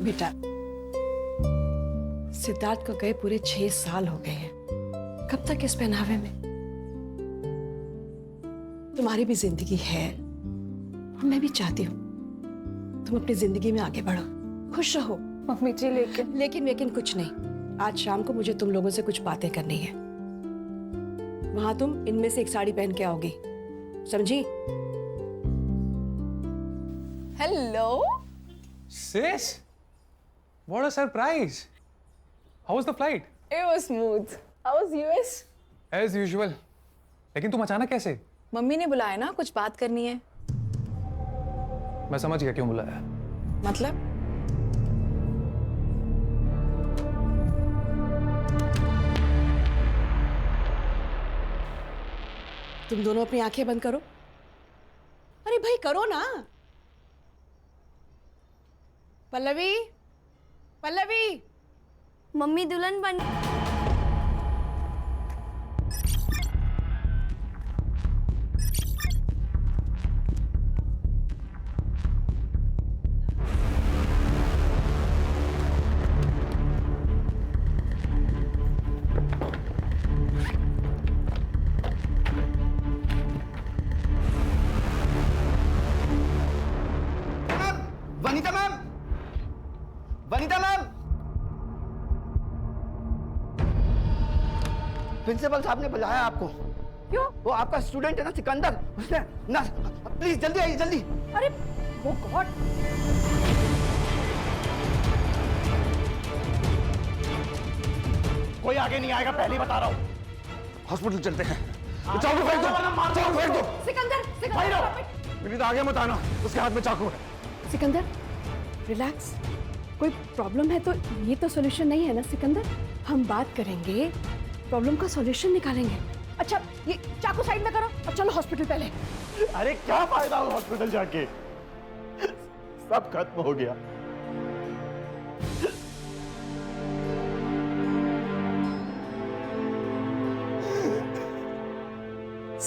बेटा, सिद्धार्थ को गए पूरे 6 साल हो गए हैं। कब तक इस पहनावे में? तुम्हारी भी जिंदगी है, मैं भी चाहती हूँ तुम अपनी जिंदगी में आगे बढ़ो, खुश रहो। मम्मी जी लेकिन कुछ नहीं। आज शाम को मुझे तुम लोगों से कुछ बातें करनी है। वहां तुम इनमें से एक साड़ी पहन के आओगी, समझी? Hello Sis, what a surprise! How was the flight? It was smooth. How was US? As usual. लेकिन तुम अचानक कैसे? मम्मी ने बुलाया ना, कुछ बात करनी है। मैं समझ गया क्यों बुलाया। मतलब? तुम दोनों अपनी आंखें बंद करो। अरे भाई करो ना। पल्लवी, पल्लवी, मम्मी दुल्हन बन। Vanita ma'am, Vanita ma'am, principal साहब ने बुलाया आपको। क्यों? वो आपका स्टूडेंट है ना सिकंदर, उसने ना, प्लीज जल्दी आइए जल्दी। अरे वो गॉड, कोई आगे नहीं आएगा, पहले ही बता रहा हूँ। हॉस्पिटल चलते हैं। चाकू फेंक दो, चाकू फेंक दो। सिकंदर, भाई रहो, मेरी तो आगे मत आना, उसके हाथ में चाकू है। सिकंदर, रिलैक्स। कोई प्रॉब्लम है तो ये तो सॉल्यूशन नहीं है ना सिकंदर। हम बात करेंगे, प्रॉब्लम का सॉल्यूशन निकालेंगे। अच्छा ये चाकू साइड में करो और चलो हॉस्पिटल पहले। अरे क्या फायदा हो हॉस्पिटल जाके, सब खत्म हो गया।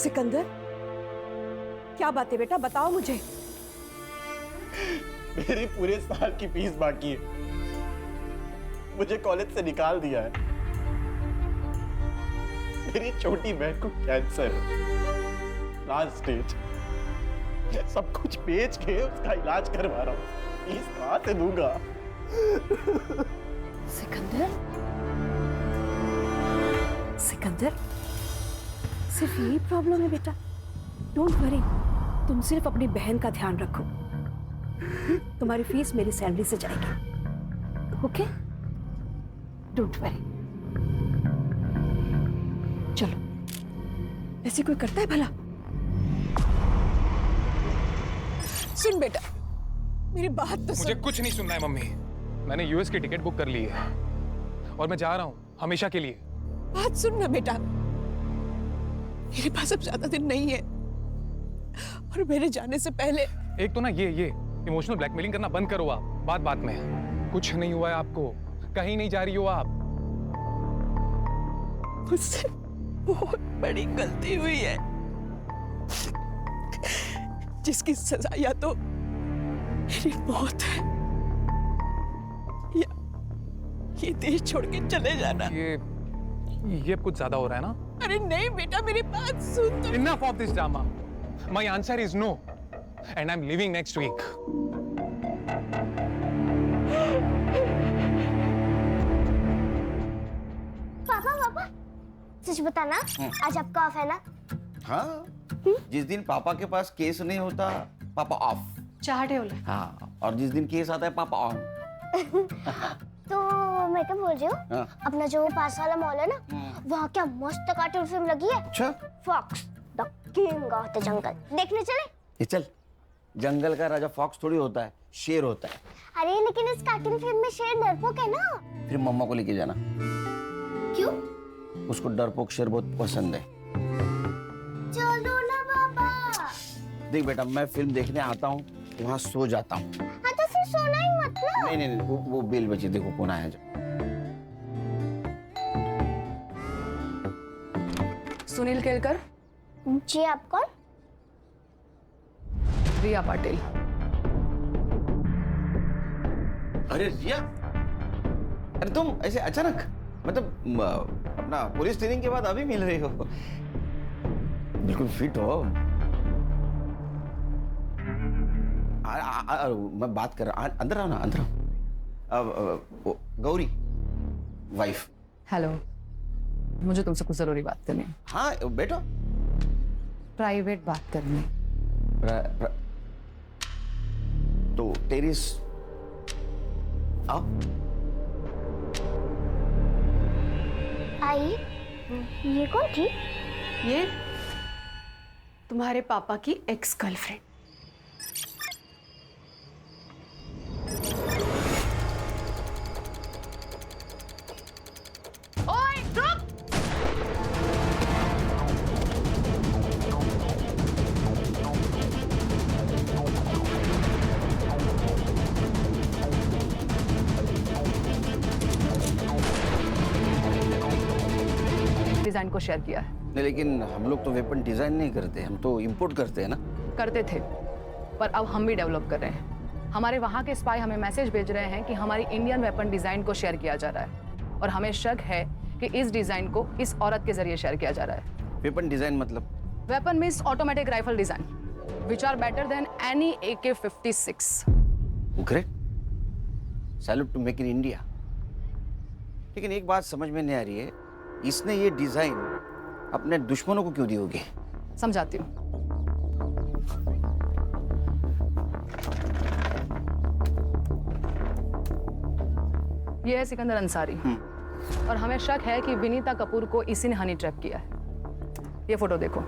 सिकंदर, क्या बात है बेटा, बताओ मुझे। मेरी पूरे साल की फीस बाकी है, मुझे कॉलेज से निकाल दिया है। मेरी छोटी बहन को कैंसर है, लास्ट स्टेज। सब कुछ बेच के उसका इलाज करवा रहा हूँ, फीस कहां से दूंगा? सिकंदर, सिकंदर, सिर्फ यही प्रॉब्लम है बेटा। डोंट वरी, तुम सिर्फ अपनी बहन का ध्यान रखो। तुम्हारी फीस मेरी सैलरी से जाएगी, ओके? Don't worry. चलो, ऐसे कोई करता है भला? सुन बेटा, मेरी बात तो मुझे सुन। कुछ नहीं सुनना है मम्मी। मैंने यूएस की टिकट बुक कर ली है और मैं जा रहा हूँ हमेशा के लिए। बात सुन ना बेटा, मेरे पास अब ज्यादा दिन नहीं है और मेरे जाने से पहले। एक तो ना ये इमोशनल ब्लैकमेलिंग करना बंद करो आप, बात बात में। कुछ नहीं हुआ है आपको, कहीं नहीं जा रही हो आप। मुझसे बहुत बड़ी गलती हुई है, जिसकी सजा या तो मेरी मौत है या ये देश छोड़ के चले जाना। ये कुछ ज्यादा हो रहा है ना? अरे नहीं बेटा, मेरी बात सुन तो। Enough of this drama. My answer is no, and I'm leaving next week. पापा, सच बताना, आज आपका ऑफ है ना? हाँ, जिस दिन पापा के पास केस नहीं होता पापा ऑफ। चाहते हो? हाँ, और जिस दिन केस आता है पापा ऑन। तो मैं क्या बोल रही हूँ, हाँ। अपना जो पास वाला मॉल है ना, वहाँ क्या मस्त कार्टून फिल्म लगी है। अच्छा, fox the king of the jungle, देखने चले? ये चल। जंगल का राजा फॉक्स थोड़ी होता है, शेर होता है। अरे लेकिन इस कार्टून फिल्म में शेर डरपोक है ना। फिर मम्मा को लेके जाना, क्यों? उसको डरपोक शेर बहुत पसंद है। चलो ना बाबा। देख बेटा, मैं फिल्म देखने आता हूँ, वहाँ सो जाता हूँ। हाँ तो फिर सोना ही मत ना। नहीं, वो बेल बची, देखो कौन आया। जो सुनील केलकर। जी, आप कौन? रिया पाटिल। अरे रिया, अरे तुम ऐसे अचानक, मतलब अपना पुलिस ट्रेनिंग के बाद अभी मिल रही हो? बिल्कुल फिट हो। मैं बात कर रहा, अंदर आओ ना, अंदर आओ। गौरी वाइफ। हेलो, मुझे तुमसे कुछ जरूरी बात करनी है। हाँ बैठो। प्राइवेट बात करनी है। तो टेरिस आओ। आई, ये कौन थी? ये तुम्हारे पापा की एक्स गर्लफ्रेंड। ओए रुक! डिजाइन को शेयर किया है। नहीं, लेकिन हम लोग तो वेपन डिजाइन नहीं करते, हम तो इंपोर्ट करते हैं ना। करते थे, पर अब हम भी डेवलप कर रहे हैं। हमारे वहाँ के स्पाई हमें मैसेज भेज रहे हैं कि हमारी इंडियन वेपन डिजाइन को शेयर किया जा रहा है, और हमें शक है कि इस डिजाइन को इस औरत के जरिए शेयर किया जा रहा है। वेपन डिजाइन मतलब? Weapon means automatic rifle design which are better than any AK-56। Great, salute to make in India. लेकिन एक बात समझ में नहीं आ रही है, इसने ये डिजाइन अपने दुश्मनों को क्यों दी होगी? समझाती हूँ। ये है सिकंदर अंसारी, और हमें शक है कि विनीता कपूर को इसी ने हनी ट्रैप किया है। ये फोटो देखो।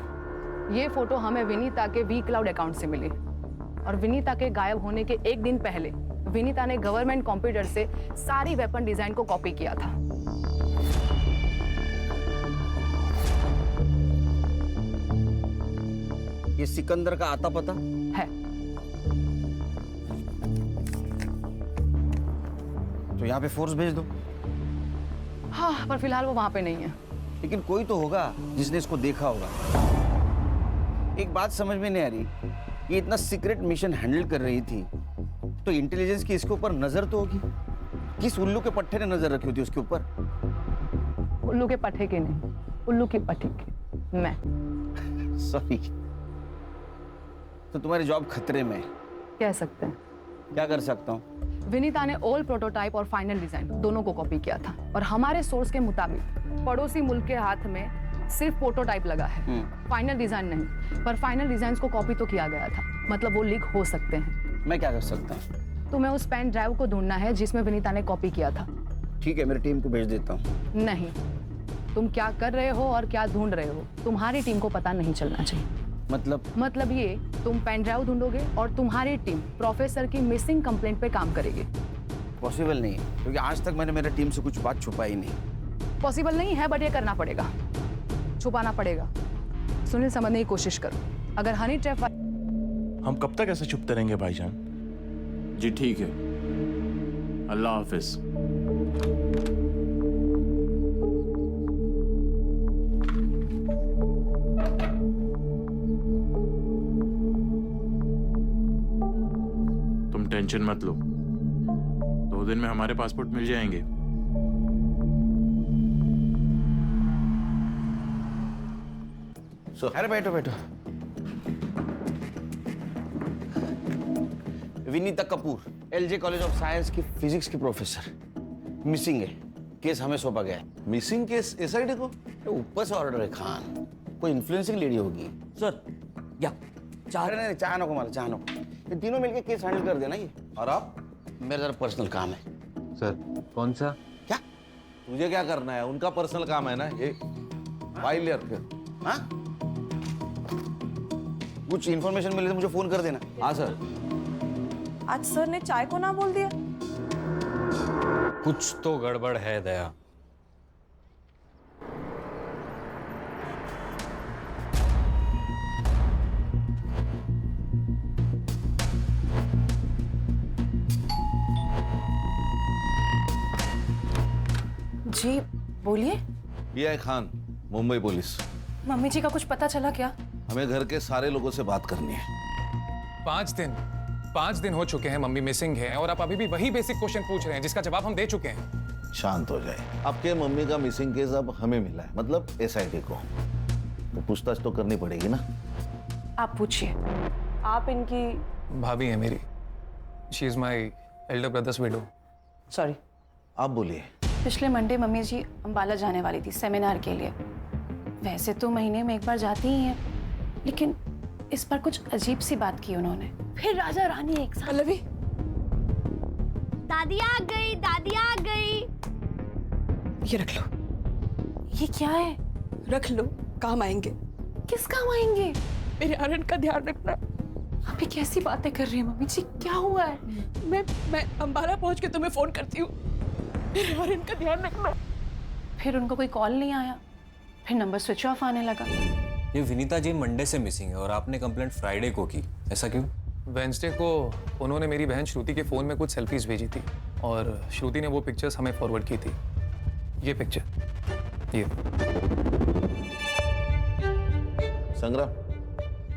ये फोटो हमें विनीता के वी क्लाउड अकाउंट से मिली, और विनीता के गायब होने के एक दिन पहले विनीता ने गवर्नमेंट कंप्यूटर से सारी वेपन डिजाइन को कॉपी किया था। ये सिकंदर का आता पता है। तो यहाँ पे फोर्स भेज दो। हाँ, पर फिलहाल वो वहां पे नहीं है। लेकिन कोई तो होगा जिसने इसको देखा होगा। एक बात समझ में नहीं आ रही, ये इतना सीक्रेट मिशन हैंडल कर रही थी, तो इंटेलिजेंस की इसके ऊपर नजर तो होगी। किस उल्लू के पट्टे ने नजर रखी होती उसके ऊपर? उल्लू के पट्टे की नहीं, उल्लू की पट्टी की। मैं। सॉरी। तो तुम्हारी जॉब खतरे में है? कह सकते हैं। क्या कर सकता हूँ? विनीता ने ओल्ड प्रोटोटाइप और फाइनल डिजाइन दोनों को कॉपी किया था, और हमारे सोर्स के मुताबिक पड़ोसी मुल्क के हाथ में सिर्फ प्रोटोटाइप लगा है, फाइनल डिजाइन नहीं। पर फाइनल डिजाइन को कॉपी तो किया गया था, मतलब वो लीक हो सकते हैं। मैं क्या कर सकता हूँ? तुम्हें उस पेन ड्राइव को ढूंढना है जिसमें विनीता ने कॉपी किया था। ठीक है, मेरी टीम को भेज देता हूँ। नहीं, तुम क्या कर रहे हो और क्या ढूंढ रहे हो तुम्हारी टीम को पता नहीं चलना चाहिए। मतलब ये, तुम पेन ड्राइव ढूंढोगे और तुम्हारी टीम प्रोफेसर की मिसिंग कंप्लेंट पे काम करेगी। पॉसिबल नहीं है, क्योंकि आज तक मैंने मेरी टीम से कुछ बात छुपाई नहीं। पॉसिबल नहीं है, बट ये करना पड़ेगा, छुपाना पड़ेगा। सुनील, समझने की कोशिश करो। अगर हनी ट्रैप हम कब तक ऐसे चुपते रहेंगे भाईजान? जी ठीक है, अल्लाह हाफिज। तुम टेंशन मत लो, 2 दिन में हमारे पासपोर्ट मिल जाएंगे। अरे बैठो बैठो। Vinita Kapoor, LJ college of science की फिजिक्स की प्रोफेसर, मिसिंग है। केस हमें सौंपा गया है। मिसिंग केस SID को? ऊपर से ऑर्डर है खान, कोई इन्फ्लुएंसिंग लेडी होगी। सर, या अरे नहीं, चाह नको मारा, चाह नको। ये तीनों मिलके केस हैंडल कर देना। ये और आप? मेरा जरा पर्सनल काम है। सर, कौन सा? क्या? तुझे क्या करना है? उनका पर्सनल काम है ना ये। फाइल यार फिर। हाँ? कुछ इन्फॉर्मेशन मिले तो मुझे फोन कर देना। हाँ सर। आज सर ने चाय को ना बोल दिया। कुछ तो गड़बड़ है दया। जी बोलिए। BI Khan, Mumbai police. Mummy जी का कुछ पता चला क्या? हमें घर के सारे लोगों से बात करनी है। 5 दिन 5 दिन हो चुके हैं मम्मी मिसिंग है और आप अभी भी वही बेसिक क्वेश्चन पूछ रहे हैं जिसका जवाब हम दे चुके हैं। शांत हो जाए। आपके मम्मी का मिसिंग केस अब हमें मिला है, मतलब एसआईटी को, तो पूछताछ तो करनी पड़ेगी ना। आप पूछिए। आप इनकी भाभी है मेरी। She is my elder brothers window. Sorry. आप बोलिए। पिछले मंडे मम्मी जी अंबाला जाने वाली थी सेमिनार के लिए। वैसे तो महीने में एक बार जाती ही हैं, लेकिन इस बार कुछ अजीब सी बात की उन्होंने। फिर राजा रानी एक साथ। पल्लवी, दादी आ गई, दादी आ गई। ये रख लो, ये क्या है? रख लो, काम आएंगे। किस काम आएंगे? मेरे आर्यन का ध्यान रखना। आप ये कैसी बातें कर रही हैं मम्मी जी? क्या हुआ है? मैं अंबाला पहुंच के तुम्हें फोन करती हूँ। मेरे आर्यन का ध्यान रखना। फिर उनको कोई कॉल नहीं आया, फिर नंबर स्विच ऑफ आने लगा। ये विनीता जी मंडे से मिसिंग है और आपने कंप्लेंट फ्राइडे को की, ऐसा क्यों? वेंसडे को उन्होंने मेरी बहन श्रुति के फ़ोन में कुछ सेल्फीज भेजी थी और श्रुति ने वो पिक्चर्स हमें फॉरवर्ड की थी। ये पिक्चर, ये। संग्राम,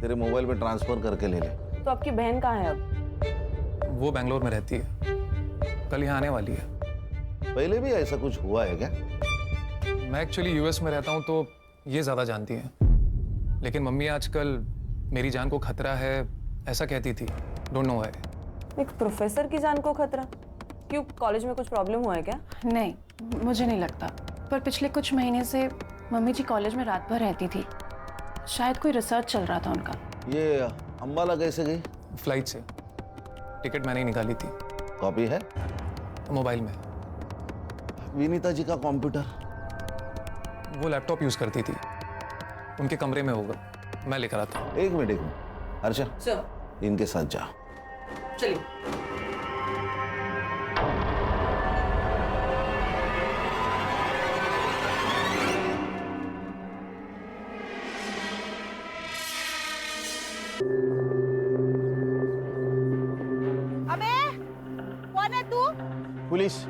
तेरे मोबाइल पे ट्रांसफर करके ले ले। तो आपकी बहन कहाँ है अब? वो बेंगलोर में रहती है, कल यहाँ आने वाली है। पहले भी ऐसा कुछ हुआ है क्या? मैं एक्चुअली यूएस में रहता हूँ तो ये ज़्यादा जानती हैं, लेकिन मम्मी आजकल मेरी जान को खतरा है ऐसा कहती थी। Don't know why. एक प्रोफेसर की जान को खतरा? क्यों, कॉलेज में कुछ प्रॉब्लम हुआ है क्या? नहीं, मुझे नहीं लगता। पर पिछले कुछ महीने से मम्मी जी कॉलेज में रात भर रहती थी। शायद कोई रिसर्च चल रहा था उनका। ये अंबाला कैसे गई? फ्लाइट से। टिकट मैंने ही निकाली थी। कॉपी है मोबाइल में। विनीता जी का कंप्यूटर? वो लैपटॉप यूज़ करती थी, उनके कमरे में होगा, मैं लेकर आता हूँ। एक मिनट हर्षा, इनके साथ जा। चलिए। अबे, कौन है तू? पुलिस।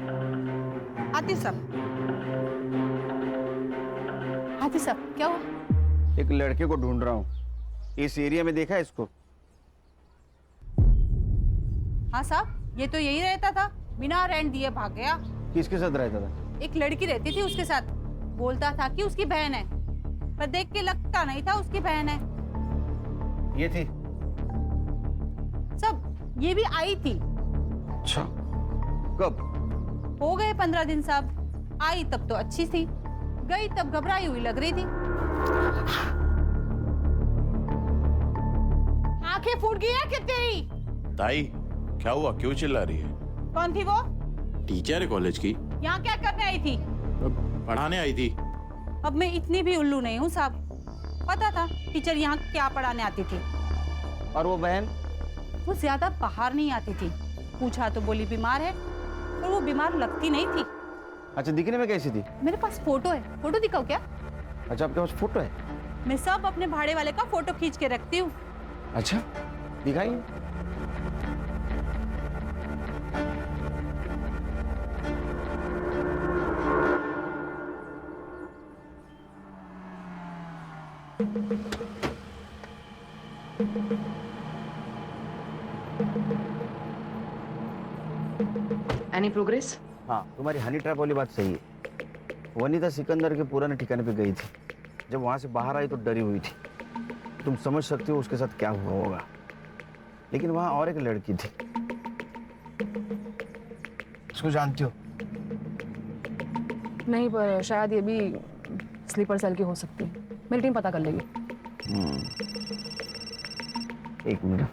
आतिफ साहब। हाथी साहब, क्या हुआ? एक लड़के को ढूंढ रहा हूँ, इस एरिया में देखा है इसको? हाँ साहब, ये तो यही रहता था, बिना रेंट दिए भाग गया। किसके साथ रहता था? एक लड़की रहती थी उसके साथ, बोलता था कि उसकी बहन है, पर देख के लगता नहीं था उसकी बहन है। ये थी? सब, ये भी आई थी। अच्छा, कब? हो गए 15 दिन साहब। आई तब तो अच्छी थी, गई तब घबराई हुई लग रही थी। आंखें फूट गई है क्या तेरी? ताई, क्या हुआ? क्यों चिल्ला रही है? कौन थी वो? टीचर है कॉलेज की। यहाँ क्या करने आई थी? पढ़ाने आई थी। अब मैं इतनी भी उल्लू नहीं हूँ साहब, पता था टीचर यहाँ क्या पढ़ाने आती थी। और वो बहन? वो ज्यादा बाहर नहीं आती थी, पूछा तो बोली बीमार है, पर वो बीमार लगती नहीं थी। अच्छा, दिखने में कैसी थी? मेरे पास फोटो है, फोटो दिखाओ क्या? अच्छा, आपके पास फोटो है? मैं सब अपने भाड़े वाले का फोटो खींच के रखती हूँ। अच्छा, दिखाइए। Any progress? हाँ, तुम्हारी हनी ट्रैप वाली बात सही है। वनीता सिकंदर के पुराने ठिकाने पे गई थी। जब वहां से बाहर आई तो डरी हुई थी। तुम समझ सकते हो उसके साथ क्या हुआ होगा। लेकिन वहां और एक लड़की थी, उसको जानती हो? नहीं, पर शायद ये भी स्लीपर सेल की हो सकती है। मेरी टीम पता कर लेगी। एक मिनट।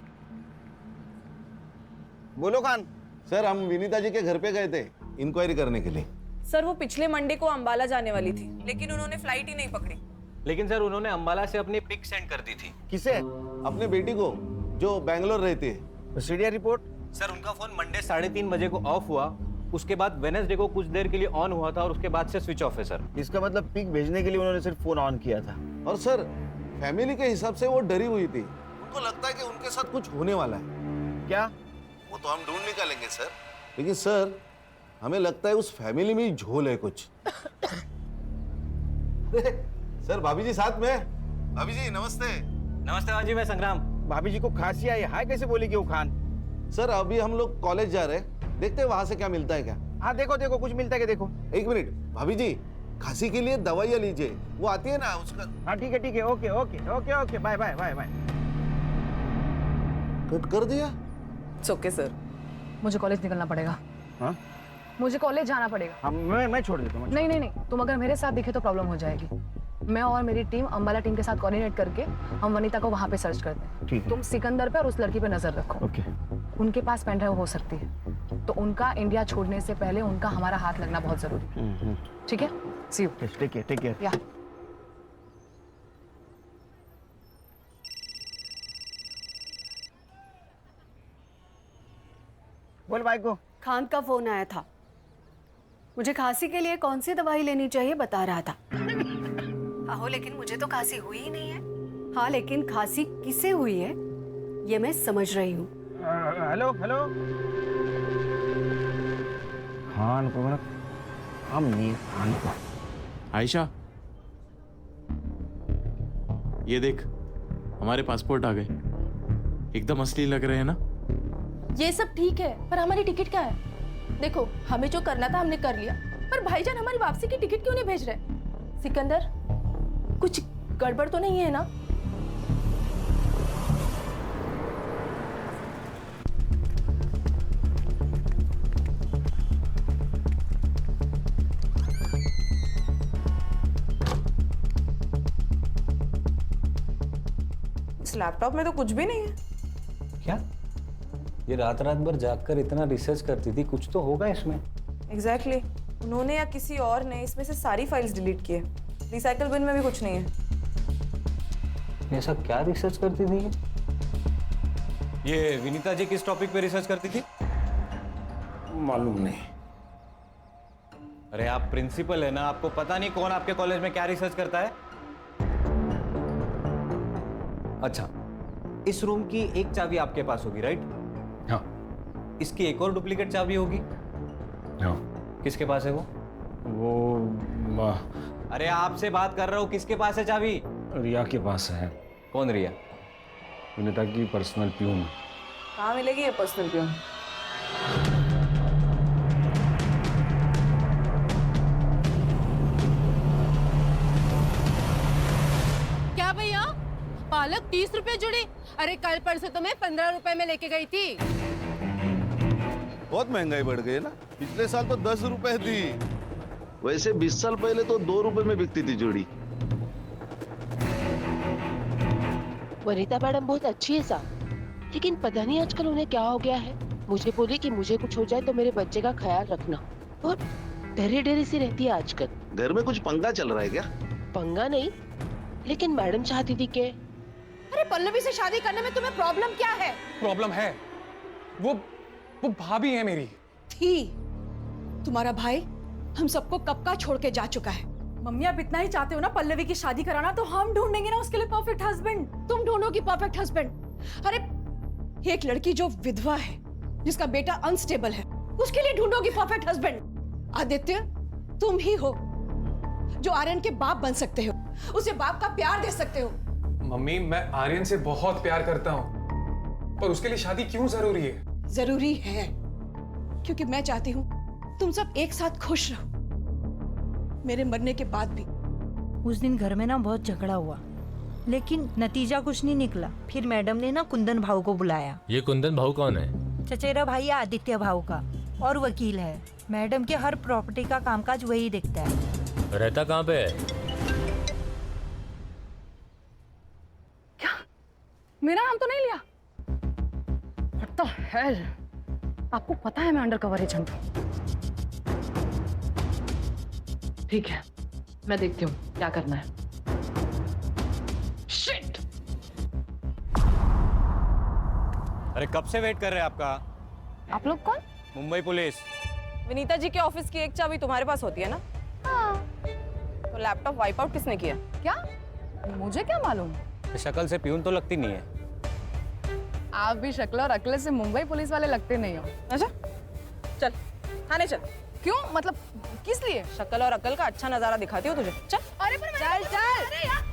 बोलो खान। सर, हम विनीता जी के घर पे गए थे इंक्वायरी करने के लिए। सर, वो पिछले मंडे को अंबाला जाने वाली थी, लेकिन उन्होंने फ्लाइट ही नहीं पकड़ी। लेकिन सर उन्होंने अंबाला से अपनी पिक सेंड कर दी थी। किसे? अपने बेटी को, जो बैंगलोर रहती है। सीडिया रिपोर्ट? सर उनका फोन मंडे 3:30 बजे को ऑफ हुआ, उसके बाद वेडनेसडे को कुछ देर के लिए ऑन हुआ था और उसके बाद से स्विच ऑफ है सर। इसका मतलब पिक भेजने के लिए उन्होंने सिर्फ फोन ऑन किया था। और सर, फैमिली के हिसाब से वो डरी हुई थी। उनको लगता है कि उनके साथ कुछ होने वाला है। क्या? वो तो हम ढूंढ निकालेंगे सर। लेकिन सर, हमें लगता है उस फैमिली में ही झोल है कुछ। सर, भाभी जी साथ में। भाभी जी नमस्ते। नमस्ते भाजी, मैं संग्राम। भाभी जी को खांसी आई, हाय कैसे बोली कि वो खान? सर अभी हम लोग कॉलेज जा रहे हैं, देखते हैं वहां से क्या मिलता है क्या। हाँ देखो देखो कुछ मिलता है क्या देखो। एक मिनट भाभी जी, खांसी के लिए दवाइयाँ लीजिए, वो आती है ना उसका। हाँ ठीक है okay okay okay okay bye bye bye bye. Cut कर दिया। इट्स ओके सर, मुझे कॉलेज निकलना पड़ेगा। हाँ मुझे कॉलेज जाना पड़ेगा। हाँ मैं छोड़ देता हूँ। नहीं, तुम अगर मेरे साथ दिखे तो प्रॉब्लम हो जाएगी। मैं और मेरी टीम अंबाला टीम के साथ कोऑर्डिनेट करके हम वनीता को वहां पे सर्च करते हैं। ठीक है। तुम सिकंदर पे और उस लड़की पे नजर रखो। ओके। उनके पास पेन ड्राइव हो सकती है, तो उनका इंडिया छोड़ने से पहले उनका हमारा हाथ लगना बहुत जरूरी है। ठीक है, सी यू। Take care. या बोल भाई को। खान का फोन आया था, मुझे खांसी के लिए कौन सी दवाई लेनी चाहिए बता रहा था। आहो लेकिन मुझे तो खांसी हुई ही नहीं है। हाँ लेकिन खांसी किसे हुई है ये मैं समझ रही हूँ। हेलो खान को हम नहीं खान को। आयशा, ये देख हमारे पासपोर्ट आ गए, एकदम असली लग रहे हैं ना। ये सब ठीक है, पर हमारी टिकट क्या है? देखो हमें जो करना था हमने कर लिया, पर भाईजान हमारी वापसी की टिकट क्यों नहीं भेज रहे? सिकंदर कुछ गड़बड़ तो नहीं है ना? इस लैपटॉप में तो कुछ भी नहीं है। क्या ये रात भर जागकर इतना रिसर्च करती थी, कुछ तो होगा इसमें। एग्जैक्टली उन्होंने या किसी और ने इसमें से सारी फाइल्स डिलीट किए। रिसाइकल बिन में भी कुछ नहीं है। ऐसा क्या रिसर्च करती थी ये? विनीता जी किस टॉपिक पे रिसर्च करती थी? मालूम नहीं। अरे आप प्रिंसिपल है ना, आपको पता नहीं कौन आपके कॉलेज में क्या रिसर्च करता है? अच्छा, इस रूम की एक चाबी आपके पास होगी, राइट? हाँ। इसकी एक और डुप्लीकेट चाबी होगी। हाँ। किसके पास है वो? अरे आपसे बात कर रहा हूँ, किसके पास है चाबी? रिया के पास है। कौन रिया? विनीता की पर्सनल प्यून। कहाँ मिलेगी ये पर्सनल प्यून? क्या भैया, पालक 30 रुपए जुड़ी? अरे कल परसों तो मैं 15 रुपए में लेके गई थी। बहुत महंगाई बढ़ गई है ना, पिछले साल तो 10 रुपए थी। वैसे 20 साल पहले तो 2 रुपए में बिकती थी जोड़ी। वनीता मैडम बहुत अच्छी है साहब, लेकिन पता नहीं आजकल उन्हें क्या हो गया है। मुझे बोली कि मुझे कुछ हो जाए तो मेरे बच्चे का ख्याल रखना, और डरी डरी सी रहती है आजकल। घर में कुछ पंगा चल रहा है क्या? पंगा नहीं, लेकिन मैडम चाहती थी कि अरे पल्लवी से शादी करने में तुम्हें प्रॉब्लम क्या है? प्रॉब्लम है, वो भाभी है मेरी। थी। तुम्हारा भाई हम सबको कब का छोड़ के जा चुका है। मम्मी आप इतना ही चाहते हो ना पल्लवी की शादी कराना, तो हम ढूंढेंगे ना उसके लिए परफेक्ट हस्बैंड। तुम ढूंढोगी परफेक्ट हस्बैंड? अरे एक लड़की जो विधवा है, जिसका बेटा अनस्टेबल है, उसके लिए ढूंढोगी परफेक्ट हस्बैंड? आदित्य तुम ही हो जो आर्यन के बाप बन सकते हो, उसे बाप का प्यार दे सकते हो। मम्मी मैं आर्यन से बहुत प्यार करता हूँ, पर उसके लिए शादी क्यों जरूरी है? जरूरी है क्योंकि मैं चाहती हूँ तुम सब एक साथ खुश रहो, मेरे मरने के बाद भी। उस दिन घर में ना बहुत झगड़ा हुआ, लेकिन नतीजा कुछ नहीं निकला। फिर मैडम ने ना कुंदन भाऊ को बुलाया। ये कुंदन भाऊ कौन है? चचेरा भाई आदित्य भाऊ का, और वकील है। मैडम के हर प्रॉपर्टी का कामकाज वही देखता है। रहता कहाँ पे है? क्या मेरा नाम तो नहीं लिया? What the hell? आपको पता है मैं अंडर कवर एजेंट हूँ। ठीक है, मैं देखती हूँ क्या करना है। Shit! अरे कब से वेट कर रहे हैं आपका? आप लोग कौन? मुंबई पुलिस। विनीता जी के ऑफिस की एक चाबी तुम्हारे पास होती है ना? हाँ। तो लैपटॉप वाइप आउट किसने किया? क्या? मुझे क्या मालूम? शक्ल से प्यून तो लगती नहीं है। आप भी शक्ल और अकल से मुंबई पुलिस वाले लगते नहीं हो। अच्छा चल थाने चल। क्यों, मतलब किस लिए? शक्ल और अकल का अच्छा नजारा दिखाती हो तुझे। चल। अरे पर चल चल।